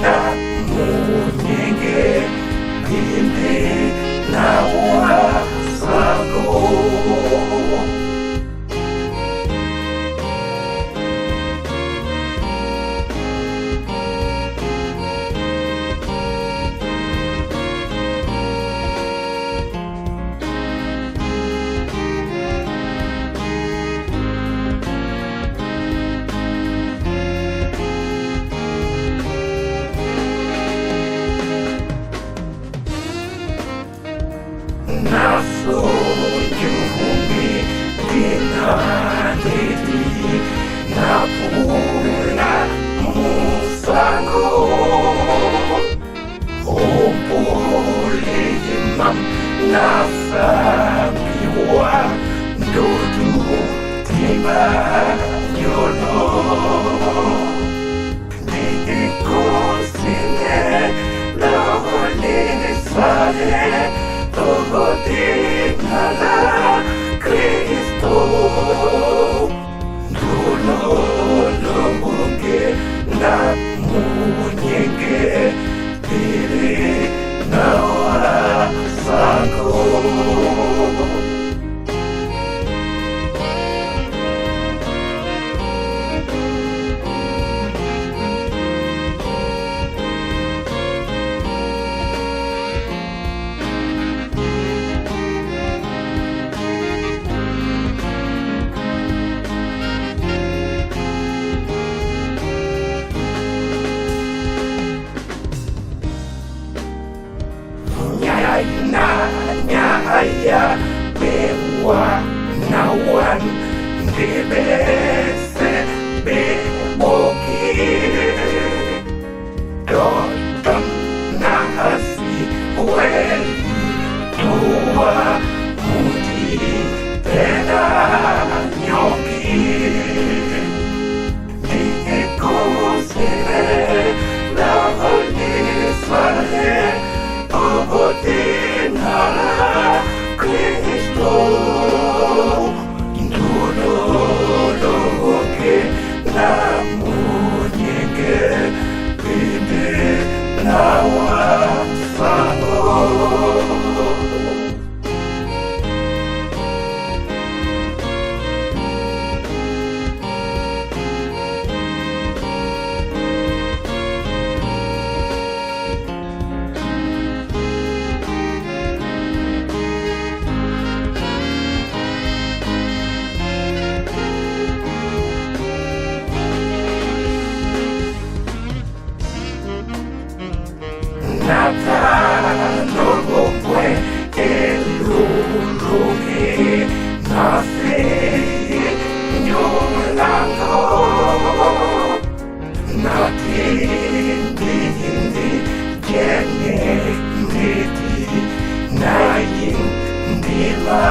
na mwenye mimi na wazako. Nasujumi dinadidi na pula musango Opulimam nasabiwa ndudu tiba yono Nikosine lahole sale Togodinala Cristo Dulologe na munyenge Pili na wasango Nyaya bewa nawan dibese beboki Dotong nahasi weli tua mudi tena nyoki Dikosire laholisale Togodinala Cristo Dulologe na munyenge Bide na wasango Natano fue el lurugi nace Yolando Natindi Jene Niti Nayin Dila